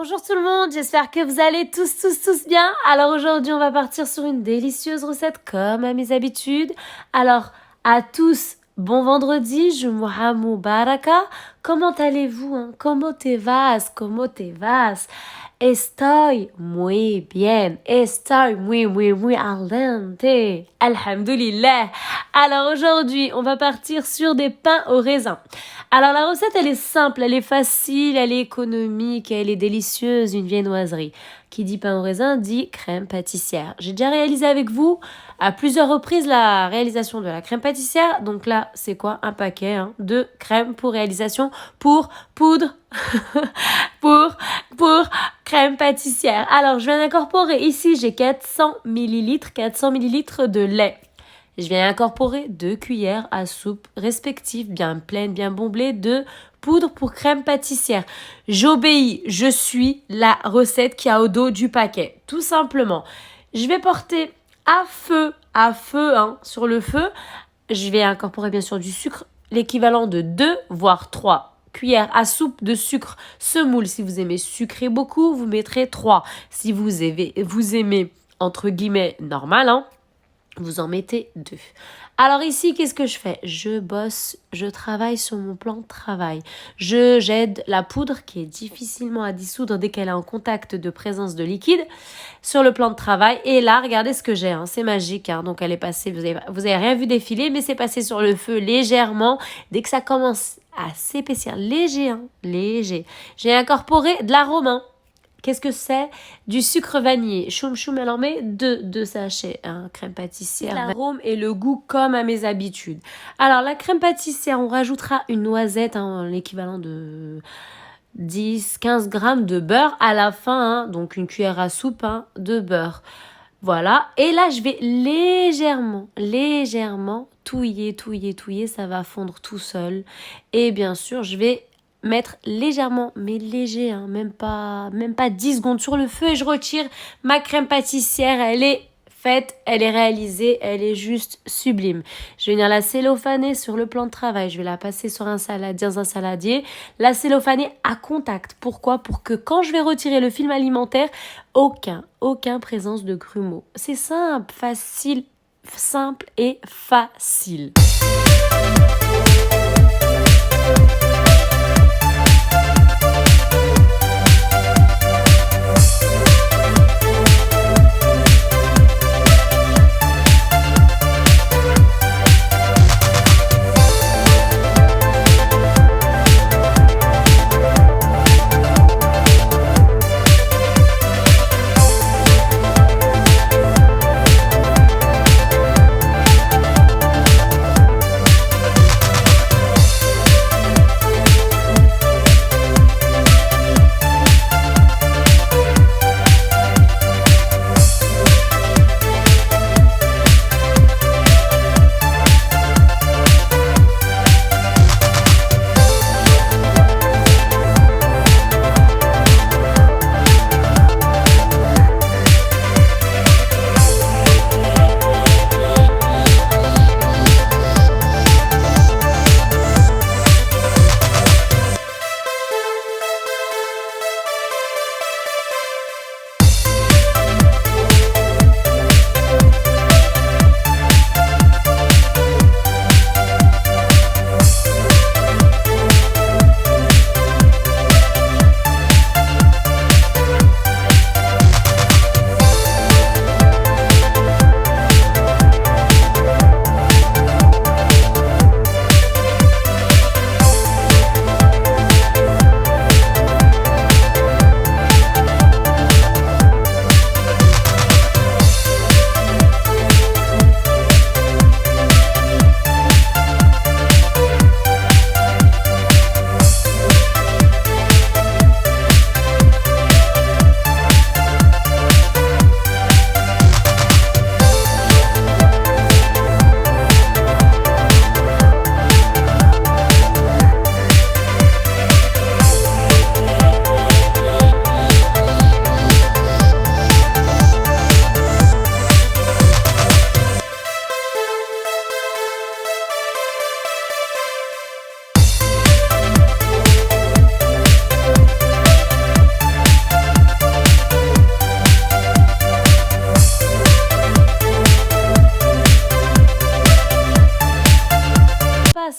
Bonjour tout le monde, j'espère que vous allez tous bien. Alors aujourd'hui on va partir sur une délicieuse recette comme à mes habitudes. Alors à tous, bon vendredi, Jumu'ah Mubaraka. Comment allez-vous hein? Comment te vas? Comment te vas? Estoy muy bien, estoy muy al dente. Alhamdulillah. Alors aujourd'hui, on va partir sur des pains au raisin. Alors la recette, elle est simple, elle est facile, elle est économique, elle est délicieuse, une viennoiserie. Qui dit pain au raisin dit crème pâtissière. J'ai déjà réalisé avec vous à plusieurs reprises la réalisation de la crème pâtissière. Donc là, c'est quoi? Un paquet de crème pour réalisation, pour poudre, pour crème pâtissière. Alors, je viens d'incorporer ici, j'ai 400 ml de lait. Je viens incorporer 2 cuillères à soupe respectives, bien pleines, bien bombées, de poudre pour crème pâtissière. J'obéis, je suis la recette qui a au dos du paquet, tout simplement. Je vais porter à feu, sur le feu. Je vais incorporer bien sûr du sucre, l'équivalent de 2 voire 3 cuillères à soupe de sucre semoule. Si vous aimez sucrer beaucoup, vous mettrez 3. Si vous aimez entre guillemets normal, vous en mettez 2. Alors ici, qu'est-ce que je fais? Je bosse, je travaille sur mon plan de travail. J'aide la poudre qui est difficilement à dissoudre dès qu'elle est en contact de présence de liquide sur le plan de travail. Et là, regardez ce que j'ai, c'est magique. Donc elle est passée, vous avez rien vu défiler, mais c'est passé sur le feu légèrement. Dès que ça commence à s'épaissir, léger. J'ai incorporé de l'arôme. Qu'est-ce que c'est? Du sucre vanillé. Choum, elle en met 2 sachets. Crème pâtissière. L'arôme et le goût comme à mes habitudes. Alors, la crème pâtissière, on rajoutera une noisette, l'équivalent de 10-15 grammes de beurre à la fin. Donc, une cuillère à soupe de beurre. Voilà. Et là, je vais légèrement touiller. Ça va fondre tout seul. Et bien sûr, je vais mettre légèrement, mais léger, même pas 10 secondes sur le feu et je retire ma crème pâtissière. Elle est faite, elle est réalisée, elle est juste sublime. Je vais venir la cellophaner sur le plan de travail. Je vais la passer dans un saladier. La cellophaner à contact. Pourquoi? Pour que quand je vais retirer le film alimentaire, aucun présence de grumeaux. C'est simple et facile.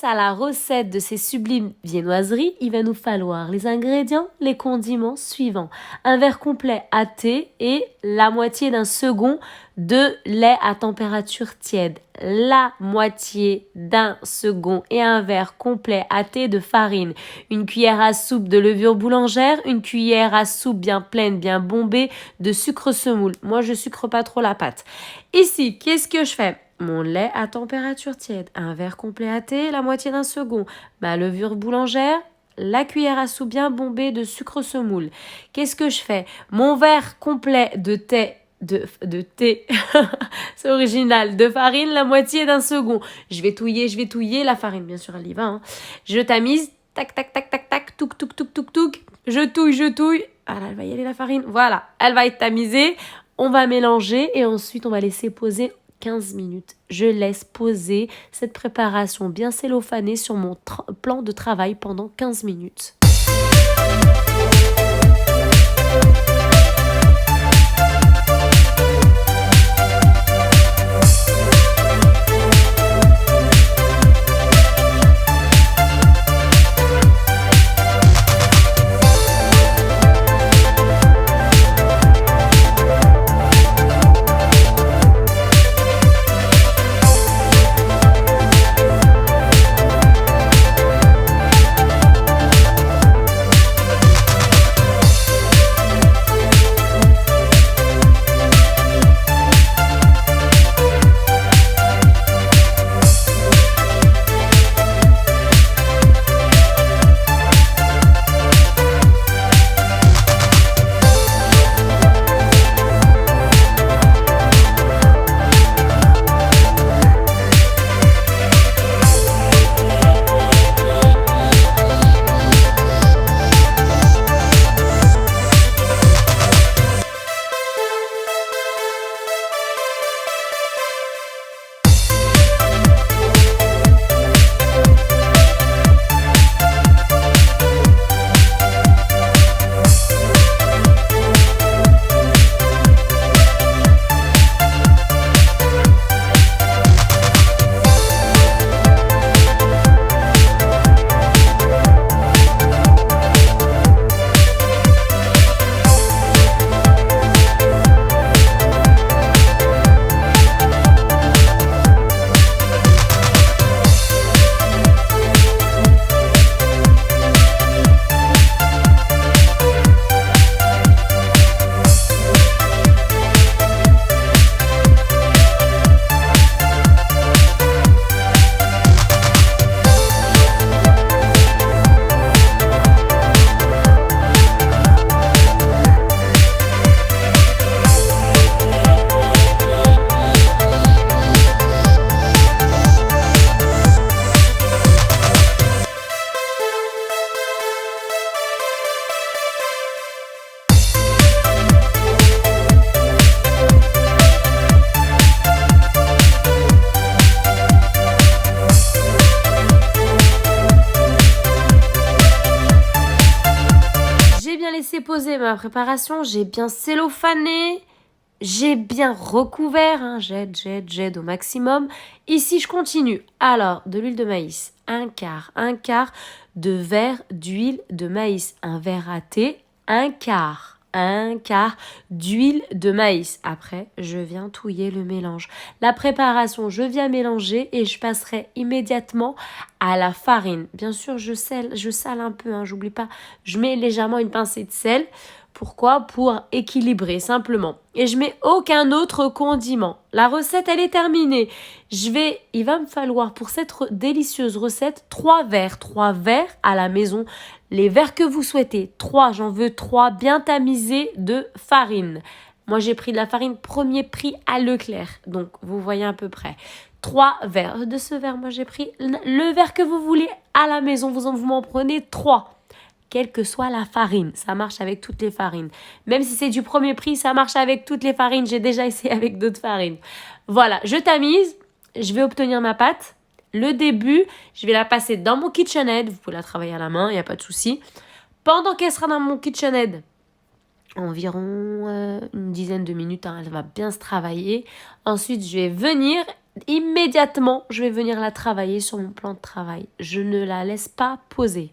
place à la recette de ces sublimes viennoiseries, il va nous falloir les ingrédients, les condiments suivants. Un verre complet à thé et la moitié d'un second de lait à température tiède. La moitié d'un second et un verre complet à thé de farine. Une cuillère à soupe de levure boulangère, une cuillère à soupe bien pleine, bien bombée de sucre semoule. Moi, je sucre pas trop la pâte. Ici, qu'est-ce que je fais? Mon lait à température tiède, un verre complet à thé, la moitié d'un second, ma levure boulangère, la cuillère à soupe bien bombée de sucre semoule. Qu'est-ce que je fais? Mon verre complet de thé, c'est original, de farine, la moitié d'un second. Je vais touiller, la farine, bien sûr, elle y va. Hein. Je tamise, tac, tac, tac, tac, tac, touc, touc, touc, touc, touc. Je touille. Ah là, elle va y aller la farine. Voilà, elle va être tamisée. On va mélanger et ensuite on va laisser poser 15 minutes. Je laisse poser cette préparation bien cellophanée sur mon plan de travail pendant 15 minutes. Laissé poser ma préparation, j'ai bien cellophané, j'ai bien recouvert, hein, j'aide au maximum. Ici, je continue. Alors, de l'huile de maïs, un quart de verre d'huile de maïs, un verre à thé, un quart d'huile de maïs. Après, je viens touiller le mélange. La préparation, je viens mélanger et je passerai immédiatement à la farine. Bien sûr, je sale un peu, hein, j'oublie pas. Je mets légèrement une pincée de sel. Pourquoi? Pour équilibrer, simplement. Et je mets aucun autre condiment. La recette, elle est terminée. Il va me falloir pour cette délicieuse recette 3 verres à la maison. Les verres que vous souhaitez. 3, j'en veux 3 bien tamisés de farine. Moi, j'ai pris de la farine premier prix à Leclerc. Donc, vous voyez à peu près. 3 verres. De ce verre, moi, j'ai pris le verre que vous voulez à la maison. Vous m'en prenez 3. Quelle que soit la farine, ça marche avec toutes les farines. Même si c'est du premier prix, ça marche avec toutes les farines. J'ai déjà essayé avec d'autres farines. Voilà, je tamise, je vais obtenir ma pâte. Le début, je vais la passer dans mon KitchenAid. Vous pouvez la travailler à la main, il n'y a pas de souci. Pendant qu'elle sera dans mon KitchenAid, environ une dizaine de minutes, hein, elle va bien se travailler. Ensuite, je vais venir immédiatement, je vais venir la travailler sur mon plan de travail. Je ne la laisse pas poser.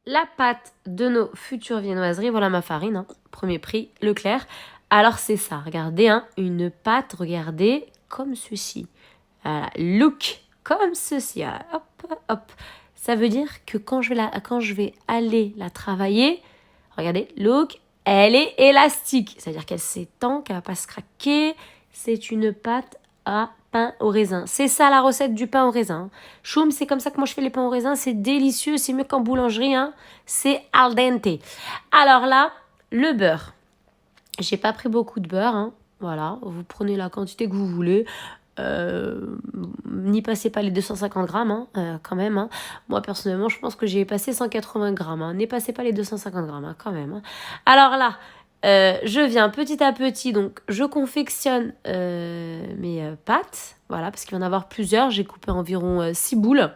La pâte de nos futures viennoiseries, voilà ma farine, hein. Premier prix, Leclerc. Alors c'est ça, regardez, hein, une pâte, regardez, comme ceci. Voilà, look, comme ceci. Voilà, hop, hop. Ça veut dire que quand je vais aller la travailler, regardez, look, elle est élastique. C'est-à-dire qu'elle s'étend, qu'elle ne va pas se craquer. C'est une pâte à pain au raisin. C'est ça la recette du pain au raisin. Choum, c'est comme ça que moi je fais les pains au raisin. C'est délicieux, c'est mieux qu'en boulangerie. Hein. C'est al dente. Alors là, le beurre. J'ai pas pris beaucoup de beurre. Hein. Voilà, vous prenez la quantité que vous voulez. N'y passez pas les 250 grammes quand même. Hein. Moi personnellement, je pense que j'ai passé 180 grammes. Hein. N'y passez pas les 250 grammes quand même. Hein. Alors là, je viens petit à petit, donc je confectionne mes pâtes, voilà, parce qu'il va y en avoir plusieurs. J'ai coupé environ 6 boules.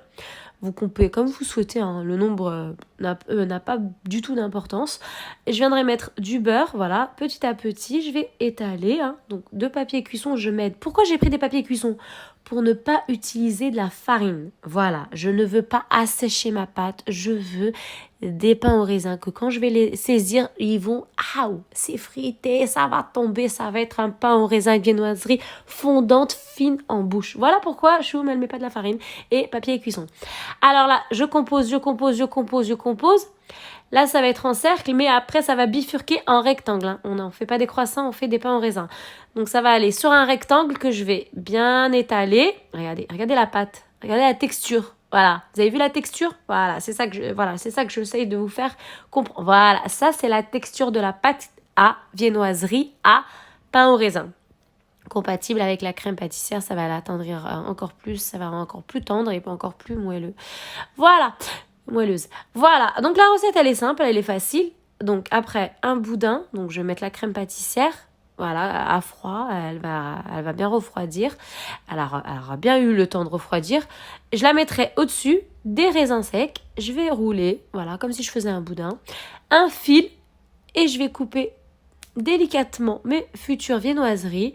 Vous coupez comme vous souhaitez, hein. Le nombre n'a pas du tout d'importance. Et je viendrai mettre du beurre, voilà, petit à petit, je vais étaler. Hein. Donc, de papier cuisson, je mets... Pourquoi j'ai pris des papiers cuisson? Pour ne pas utiliser de la farine. Voilà, je ne veux pas assécher ma pâte, je veux des pains au raisin que quand je vais les saisir, ils vont... c'est frité, ça va tomber, ça va être un pain au raisin viennoiserie fondante, fine en bouche. Voilà pourquoi Choum, elle ne met pas de la farine et papier cuisson. Alors là, je compose. Là, ça va être en cercle, mais après, ça va bifurquer en rectangle. Hein. On n'en fait pas des croissants, on fait des pains au raisin. Donc, ça va aller sur un rectangle que je vais bien étaler. Regardez la pâte. Regardez la texture. Voilà. Vous avez vu la texture? Voilà, c'est ça que j'essaye de vous faire comprendre. Voilà, ça, c'est la texture de la pâte à viennoiserie à pain au raisin. Compatible avec la crème pâtissière, ça va l'attendrir encore plus, ça va rendre encore plus tendre et encore plus moelleux. Voilà, moelleuse. Voilà, donc la recette, elle est simple, elle est facile. Donc après, un boudin, donc je vais mettre la crème pâtissière, voilà, à froid, elle va bien refroidir. Elle aura bien eu le temps de refroidir. Je la mettrai au-dessus des raisins secs, je vais rouler, voilà, comme si je faisais un boudin, un fil et je vais couper délicatement mes futures viennoiseries.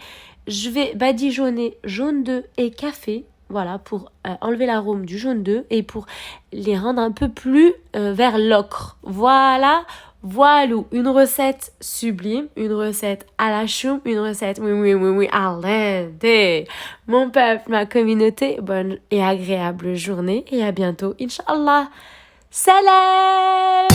Je vais badigeonner jaune d'œuf et café, voilà, pour enlever l'arôme du jaune d'œuf et pour les rendre un peu plus vers l'ocre. Voilà, une recette sublime, une recette à la choum, une recette oui, allez, mon peuple, ma communauté, bonne et agréable journée et à bientôt, Inch'Allah. Salam!